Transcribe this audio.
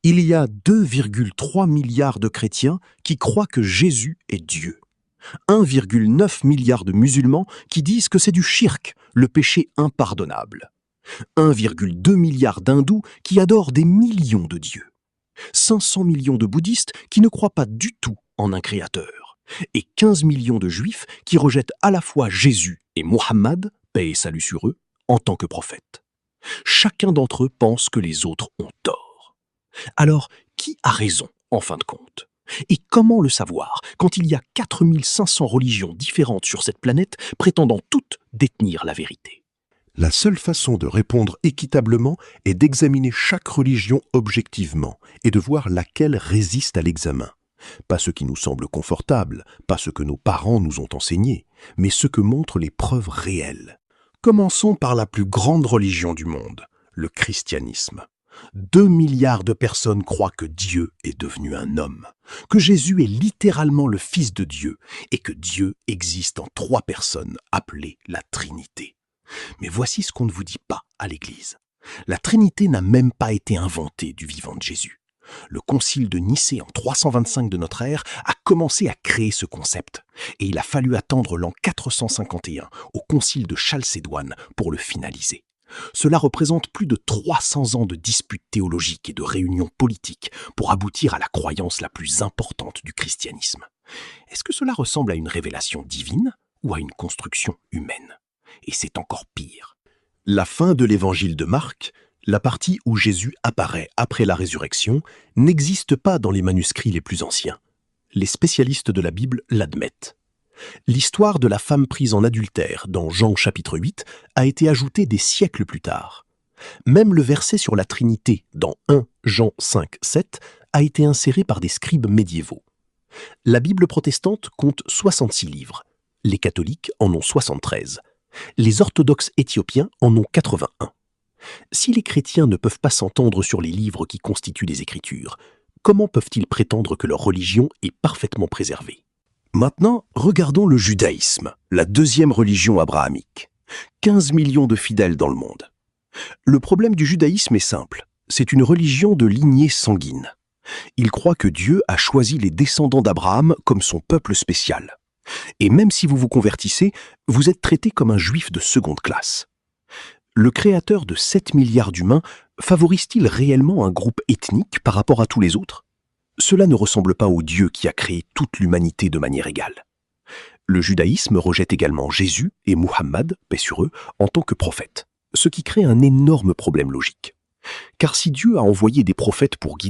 Il y a 2,3 milliards de chrétiens qui croient que Jésus est Dieu. 1,9 milliard de musulmans qui disent que c'est du shirk, le péché impardonnable. 1,2 milliard d'hindous qui adorent des millions de dieux. 500 millions de bouddhistes qui ne croient pas du tout en un créateur. Et 15 millions de juifs qui rejettent à la fois Jésus et Mohammed, paix et salut sur eux, en tant que prophètes. Chacun d'entre eux pense que les autres ont tort. Alors, qui a raison, en fin de compte? Et comment le savoir quand il y a 4500 religions différentes sur cette planète prétendant toutes détenir la vérité? La seule façon de répondre équitablement est d'examiner chaque religion objectivement et de voir laquelle résiste à l'examen. Pas ce qui nous semble confortable, pas ce que nos parents nous ont enseigné, mais ce que montrent les preuves réelles. Commençons par la plus grande religion du monde, le christianisme. 2 milliards de personnes croient que Dieu est devenu un homme, que Jésus est littéralement le Fils de Dieu et que Dieu existe en 3 personnes appelées la Trinité. Mais voici ce qu'on ne vous dit pas à l'Église. La Trinité n'a même pas été inventée du vivant de Jésus. Le concile de Nicée en 325 de notre ère a commencé à créer ce concept et il a fallu attendre l'an 451 au concile de Chalcédoine pour le finaliser. Cela représente plus de 300 ans de disputes théologiques et de réunions politiques pour aboutir à la croyance la plus importante du christianisme. Est-ce que cela ressemble à une révélation divine ou à une construction humaine? Et c'est encore pire. La fin de l'évangile de Marc, la partie où Jésus apparaît après la résurrection, n'existe pas dans les manuscrits les plus anciens. Les spécialistes de la Bible l'admettent. L'histoire de la femme prise en adultère dans Jean chapitre 8 a été ajoutée des siècles plus tard. Même le verset sur la Trinité dans 1 Jean 5, 7 a été inséré par des scribes médiévaux. La Bible protestante compte 66 livres. Les catholiques en ont 73. Les orthodoxes éthiopiens en ont 81. Si les chrétiens ne peuvent pas s'entendre sur les livres qui constituent les Écritures, comment peuvent-ils prétendre que leur religion est parfaitement préservée? Maintenant, regardons le judaïsme, la deuxième religion abrahamique. 15 millions de fidèles dans le monde. Le problème du judaïsme est simple, c'est une religion de lignée sanguine. Il croit que Dieu a choisi les descendants d'Abraham comme son peuple spécial. Et même si vous vous convertissez, vous êtes traité comme un juif de seconde classe. Le créateur de 7 milliards d'humains favorise-t-il réellement un groupe ethnique par rapport à tous les autres? Cela ne ressemble pas au Dieu qui a créé toute l'humanité de manière égale. Le judaïsme rejette également Jésus et Mohammed, paix sur eux, en tant que prophètes, ce qui crée un énorme problème logique. Car si Dieu a envoyé des prophètes pour guider